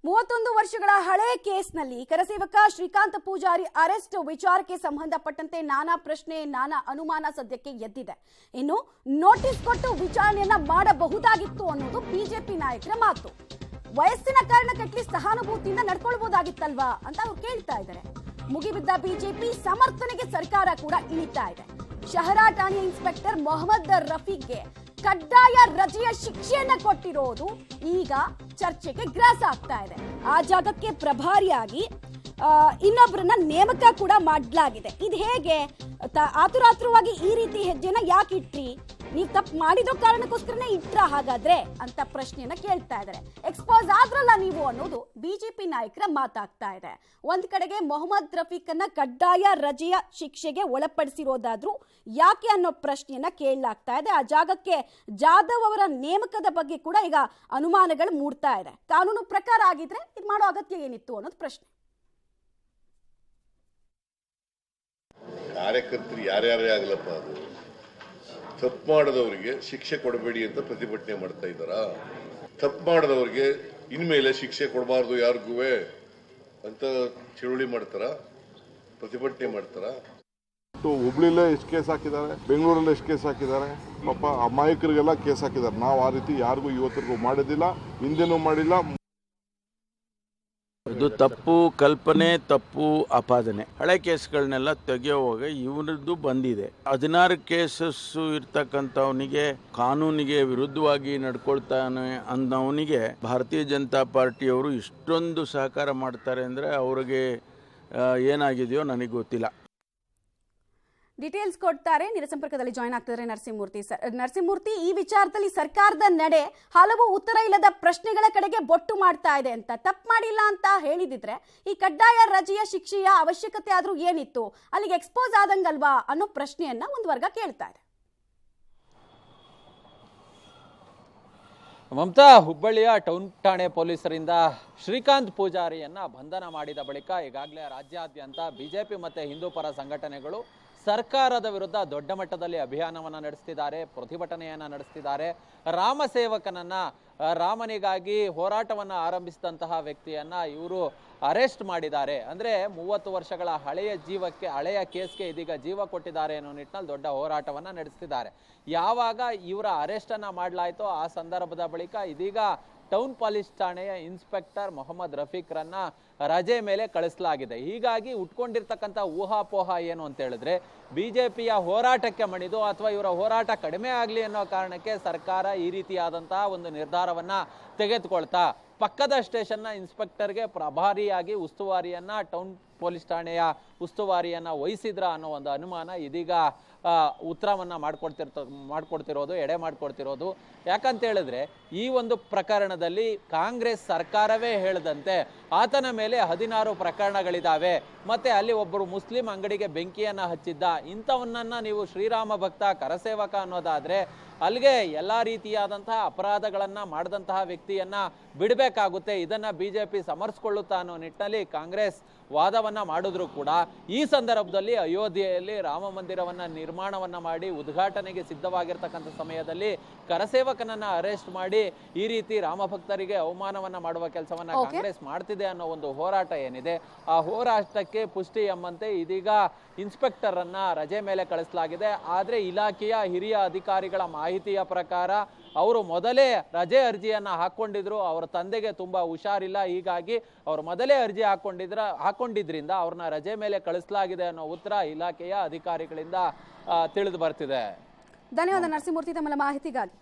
31 ವರ್ಷಗಳ ಹಳೆ ಕೇಸ್ನಲ್ಲಿ ಕರಸೇವಕ ಶ್ರೀಕಾಂತ್ ಪೂಜಾರಿ ಅರೆಸ್ಟ್ ವಿಚಾರಕ್ಕೆ ಸಂಬಂಧಪಟ್ಟಂತೆ ನಾನಾ ಪ್ರಶ್ನೆ ನಾನಾ ಅನುಮಾನ ಸದ್ಯಕ್ಕೆ ಎದ್ದಿದೆ. ಇನ್ನು ನೋಟಿಸ್ ಕೊಟ್ಟು ವಿಚಾರಣೆಯನ್ನ ಮಾಡಬಹುದಾಗಿತ್ತು ಅನ್ನೋದು ಬಿಜೆಪಿ ನಾಯಕರ ಮಾತು. ವಯಸ್ಸಿನ ಕಾರಣಕ್ಕೆ ಸಹಾನುಭೂತಿಯಿಂದ ನಡ್ಕೊಳ್ಬಹುದಾಗಿತ್ತಲ್ವಾ ಅಂತ ಅವರು ಕೇಳ್ತಾ ಇದ್ದಾರೆ. ಮುಗಿಬಿದ್ದ ಬಿಜೆಪಿ ಸಮರ್ಥನೆಗೆ ಸರ್ಕಾರ ಕೂಡ ಇಳಿತಾ ಇದೆ. ಶಹರಾ ಠಾಣೆಯ ಇನ್ಸ್ಪೆಕ್ಟರ್ ಮೊಹಮ್ಮದ್ ರಫೀಕ್ಗೆ ಕಡ್ಡಾಯ ರಜೆಯ ಶಿಕ್ಷೆಯನ್ನ ಕೊಟ್ಟಿರೋದು ಈಗ ಚರ್ಚೆಗೆ ಗ್ರಾಸ ಆಗ್ತಾ ಇದೆ. ಆ ಜಾಗಕ್ಕೆ ಪ್ರಭಾರಿಯಾಗಿ ಇನ್ನೊಬ್ಬರನ್ನ ನೇಮಕ ಕೂಡ ಮಾಡಲಾಗಿದೆ. ಇದು ಹೇಗೆ ಆತುರಾತುರವಾಗಿ ಈ ರೀತಿ ಹೆಜ್ಜೆನ ಯಾಕೆ ಇಟ್ರಿ? ನೀವು ತಪ್ಪು ಮಾಡಿದ ಕಾರಣಕ್ಕೋಸ್ಕರನೇ ಇಟ್ರ ಹಾಗಾದ್ರೆ ಅಂತ ಪ್ರಶ್ನೆಯನ್ನ ಕೇಳ್ತಾ ಇದ್ದಾರೆ. ಎಕ್ಸ್ಪೋಸ್ ಆದ್ರಲ್ಲ ನೀವು ಅನ್ನೋದು ಬಿಜೆಪಿ ನಾಯಕರ ಮಾತಾಗ್ತಾ ಇದೆ. ಒಂದ್ ಕಡೆಗೆ ಮೊಹಮ್ಮದ್ ರಫೀಕ್ ಅನ್ನ ಕಡ್ಡಾಯ ರಜೆಯ ಶಿಕ್ಷೆಗೆ ಒಳಪಡಿಸಿರೋದಾದ್ರೂ ಯಾಕೆ ಅನ್ನೋ ಪ್ರಶ್ನೆಯನ್ನ ಕೇಳಲಾಗ್ತಾ ಇದೆ. ಆ ಜಾಗಕ್ಕೆ ಜಾಧವ್ ಅವರ ನೇಮಕದ ಬಗ್ಗೆ ಕೂಡ ಈಗ ಅನುಮಾನಗಳು ಮೂಡ್ತಾ ಇದೆ. ಕಾನೂನು ಪ್ರಕಾರ ಆಗಿದ್ರೆ ಇದು ಮಾಡೋ ಅಗತ್ಯ ಏನಿತ್ತು ಅನ್ನೋದು ಪ್ರಶ್ನೆ. ಕಾರ್ಯಕರ್ತರು ಯಾರ್ಯಾರೇ ಆಗ್ಲಪ್ಪ, ಅದು ತಪ್ಪು ಮಾಡದವರಿಗೆ ಶಿಕ್ಷೆ ಕೊಡಬೇಡಿ ಅಂತ ಪ್ರತಿಭಟನೆ ಮಾಡ್ತಾ ಇದ್ದಾರಾ? ತಪ್ಪು ಮಾಡದವರಿಗೆ ಇನ್ಮೇಲೆ ಶಿಕ್ಷೆ ಕೊಡಬಾರ್ದು ಯಾರಿಗೂ ಅಂತ ಚಳುವಳಿ ಮಾಡ್ತಾರ, ಪ್ರತಿಭಟನೆ ಮಾಡ್ತಾರ? ಹುಬ್ಳಿಲೇ ಎಷ್ಟು ಕೇಸ್ ಹಾಕಿದ್ದಾರೆ, ಬೆಂಗಳೂರಲ್ಲೇ ಎಷ್ಟು ಕೇಸ್ ಹಾಕಿದ್ದಾರೆ. ಪಾಪ ಅಮಾಯಕರಿಗೆಲ್ಲ ಕೇಸ್ ಹಾಕಿದ್ದಾರೆ. ನಾವು ಆ ರೀತಿ ಯಾರಿಗೂ ಇವತ್ತಿಗೂ ಮಾಡೋದಿಲ್ಲ, ಹಿಂದೆನೂ ಮಾಡಿಲ್ಲ. ಇದು ತಪ್ಪು ಕಲ್ಪನೆ, ತಪ್ಪು ಆಪಾದನೆ. ಹಳೆ ಕೇಸ್ಗಳನ್ನೆಲ್ಲ ತೆಗೆಯುವಾಗ ಇವರದ್ದು ಬಂದಿದೆ. 16 ಕೇಸಸ್ಸು ಇರ್ತಕ್ಕಂಥವನಿಗೆ ಕಾನೂನಿಗೆ ವಿರುದ್ಧವಾಗಿ ನಡ್ಕೊಳ್ತಾನೆ ಅಂದವನಿಗೆ ಭಾರತೀಯ ಜನತಾ ಪಾರ್ಟಿಯವರು ಇಷ್ಟೊಂದು ಸಹಕಾರ ಮಾಡ್ತಾರೆ ಅಂದರೆ ಅವ್ರಿಗೆ ಏನಾಗಿದೆಯೋ ನನಗೆ ಗೊತ್ತಿಲ್ಲ. ಡೀಟೇಲ್ಸ್ ಕೊಡ್ತಾರೆ. ನೇರ ಸಂಪರ್ಕದಲ್ಲಿ ಜಾಯ್ನ್ ಆಗ್ತಿದ್ದಾರೆ ನರಸಿಂಹಮೂರ್ತಿ. ಈ ವಿಚಾರದಲ್ಲಿ ಸರ್ಕಾರದ ನಡೆ ಹಲವು ಉತ್ತರ ಇಲ್ಲದ ಪ್ರಶ್ನೆಗಳ ಕಡೆಗೆ ಬೊಟ್ಟು ಮಾಡ್ತಾ ಇದೆ ಅಂತ ತಪ್ಪು ಮಾಡಿಲ್ಲ ಅಂತ ಹೇಳಿದಿದ್ರೆ ಈ ಕಡ್ಡಾಯ ರಜೆಯ ಶಿಕ್ಷೆಯ ಅವಶ್ಯಕತೆ ಆದ್ರೂ ಏನಿತ್ತು? ಅಲ್ಲಿಗೆ ಎಕ್ಸ್ಪೋಸ್ ಆದಂಗಲ್ವಾ ಅನ್ನೋ ಪ್ರಶ್ನೆಯನ್ನ ಒಂದು ವರ್ಗ ಕೇಳ್ತಾ ಇದೆ. ಮಮತಾ, ಹುಬ್ಬಳ್ಳಿಯ ಟೌನ್ ಠಾಣೆ ಪೊಲೀಸರಿಂದ ಶ್ರೀಕಾಂತ್ ಪೂಜಾರಿಯನ್ನ ಬಂಧನ ಮಾಡಿದ ಬಳಿಕ ಈಗಾಗಲೇ ರಾಜ್ಯಾದ್ಯಂತ ಬಿಜೆಪಿ ಮತ್ತೆ ಹಿಂದೂ ಪರ ಸಂಘಟನೆಗಳು ಸರ್ಕಾರದ ವಿರುದ್ಧ ದೊಡ್ಡ ಮಟ್ಟದಲ್ಲಿ ಅಭಿಯಾನವನ್ನು ನಡೆಸ್ತಿದ್ದಾರೆ, ಪ್ರತಿಭಟನೆಯನ್ನು ನಡೆಸ್ತಿದ್ದಾರೆ. ರಾಮ ಸೇವಕನನ್ನ, ರಾಮನಿಗಾಗಿ ಹೋರಾಟವನ್ನು ಆರಂಭಿಸಿದಂತಹ ವ್ಯಕ್ತಿಯನ್ನ ಇವರು ಅರೆಸ್ಟ್ ಮಾಡಿದ್ದಾರೆ. ಅಂದರೆ 30 ವರ್ಷಗಳ ಹಳೆಯ ಕೇಸ್ಗೆ ಇದೀಗ ಜೀವ ಕೊಟ್ಟಿದ್ದಾರೆ ಅನ್ನೋ ನಿಟ್ಟಿನಲ್ಲಿ ದೊಡ್ಡ ಹೋರಾಟವನ್ನು ನಡೆಸ್ತಿದ್ದಾರೆ. ಯಾವಾಗ ಇವರ ಅರೆಸ್ಟನ್ನು ಮಾಡಲಾಯಿತೋ ಆ ಸಂದರ್ಭದ ಬಳಿಕ ಇದೀಗ ಟೌನ್ ಪೊಲೀಸ್ ಠಾಣೆಯ ಇನ್ಸ್ಪೆಕ್ಟರ್ ಮೊಹಮ್ಮದ್ ರಫೀಕ್ರನ್ನ ರಜೆ ಮೇಲೆ ಕಳಿಸಲಾಗಿದೆ. ಹೀಗಾಗಿ ಉಟ್ಕೊಂಡಿರ್ತಕ್ಕಂಥ ಊಹಾಪೋಹ ಏನು ಅಂತ ಹೇಳಿದ್ರೆ ಬಿಜೆಪಿಯ ಹೋರಾಟಕ್ಕೆ ಮಣಿದು ಅಥವಾ ಇವರ ಹೋರಾಟ ಕಡಿಮೆ ಆಗಲಿ ಅನ್ನೋ ಕಾರಣಕ್ಕೆ ಸರ್ಕಾರ ಈ ರೀತಿಯಾದಂತಹ ಒಂದು ನಿರ್ಧಾರವನ್ನ ತೆಗೆದುಕೊಳ್ತಾ ಪಕ್ಕದ ಸ್ಟೇಷನ್ನ ಇನ್ಸ್ಪೆಕ್ಟರ್ಗೆ ಪ್ರಭಾರಿಯಾಗಿ ಉಸ್ತುವಾರಿಯನ್ನ ಟೌನ್ ಪೊಲೀಸ್ ಠಾಣೆಯ ಉಸ್ತುವಾರಿಯನ್ನ ವಹಿಸಿದ್ರ ಅನ್ನೋ ಒಂದು ಅನುಮಾನ ಇದೀಗ ಉತ್ತರವನ್ನ ಮಾಡ್ಕೊಡ್ತಿರೋದು ಎಡೆ ಮಾಡ್ಕೊಡ್ತಿರೋದು. ಯಾಕಂತ ಹೇಳಿದ್ರೆ ಈ ಒಂದು ಪ್ರಕರಣದಲ್ಲಿ ಕಾಂಗ್ರೆಸ್ ಸರ್ಕಾರವೇ ಹೇಳದಂತೆ ಆತನ ಮೇಲೆ 16 ಪ್ರಕರಣಗಳಿದಾವೆ, ಮತ್ತೆ ಅಲ್ಲಿ ಒಬ್ಬರು ಮುಸ್ಲಿಂ ಅಂಗಡಿಗೆ ಬೆಂಕಿಯನ್ನ ಹಚ್ಚಿದ್ದ, ಇಂಥವನ್ನ ನೀವು ಶ್ರೀರಾಮ ಭಕ್ತ ಕರಸೇವಕ ಅನ್ನೋದಾದ್ರೆ ಅಲ್ಲಿಗೆ ಎಲ್ಲಾ ರೀತಿಯಾದಂತಹ ಅಪರಾಧಗಳನ್ನ ಮಾಡಿದಂತಹ ವ್ಯಕ್ತಿಯನ್ನ ಬಿಡಬೇಕಾಗುತ್ತೆ. ಇದನ್ನ ಬಿಜೆಪಿ ಸಮರ್ಥಿಸಿಕೊಳ್ಳುತ್ತಾ ಅನ್ನೋ ನಿಟ್ಟಿನಲ್ಲಿ ಕಾಂಗ್ರೆಸ್ ವಾದವನ್ನ ಮಾಡಿದ್ರು ಕೂಡ ಈ ಸಂದರ್ಭದಲ್ಲಿ ಅಯೋಧ್ಯೆಯಲ್ಲಿ ರಾಮ ಮಂದಿರವನ್ನ ನಿರ್ಮಾಣವನ್ನ ಮಾಡಿ ಉದ್ಘಾಟನೆಗೆ ಸಿದ್ಧವಾಗಿರ್ತಕ್ಕಂಥ ಸಮಯದಲ್ಲಿ ಕರಸೇವಕನನ್ನ ಅರೆಸ್ಟ್ ಮಾಡಿ ಈ ರೀತಿ ರಾಮ ಭಕ್ತರಿಗೆ ಅವಮಾನವನ್ನ ಮಾಡುವ ಕೆಲಸವನ್ನ ಕಾಂಗ್ರೆಸ್ ಮಾಡ್ತಿದೆ ಅನ್ನೋ ಒಂದು ಹೋರಾಟ ಏನಿದೆ, ಆ ಹೋರಾಟಕ್ಕೆ ಪುಷ್ಟಿ ಎಂಬಂತೆ ಇದೀಗ ಇನ್ಸ್ಪೆಕ್ಟರ್ ಅನ್ನ ರಜೆ ಮೇಲೆ ಕಳಿಸಲಾಗಿದೆ. ಆದ್ರೆ ಇಲಾಖೆಯ ಹಿರಿಯ ಅಧಿಕಾರಿಗಳ ಮಾಹಿತಿಯ ಪ್ರಕಾರ ಅವರು ಮೊದಲೇ ರಜೆ ಅರ್ಜಿಯನ್ನ ಹಾಕೊಂಡಿದ್ರು. ಅವರ ತಂದೆಗೆ ತುಂಬಾ ಹುಷಾರಿಲ್ಲ, ಹೀಗಾಗಿ ಅವರು ಮೊದಲೇ ಅರ್ಜಿ ಹಾಕೊಂಡಿದ್ರಿಂದ ಅವ್ರನ್ನ ರಜೆ ಮೇಲೆ ಕಳಿಸಲಾಗಿದೆ ಅನ್ನೋ ಉತ್ತರ ಇಲಾಖೆಯ ಅಧಿಕಾರಿಗಳಿಂದ ತಿಳಿದು ಬರ್ತಿದೆ. ಧನ್ಯವಾದ ನರಸಿಂಹಮೂರ್ತಿ ತಮ್ಮ ಮಾಹಿತಿಗಾಗಿ.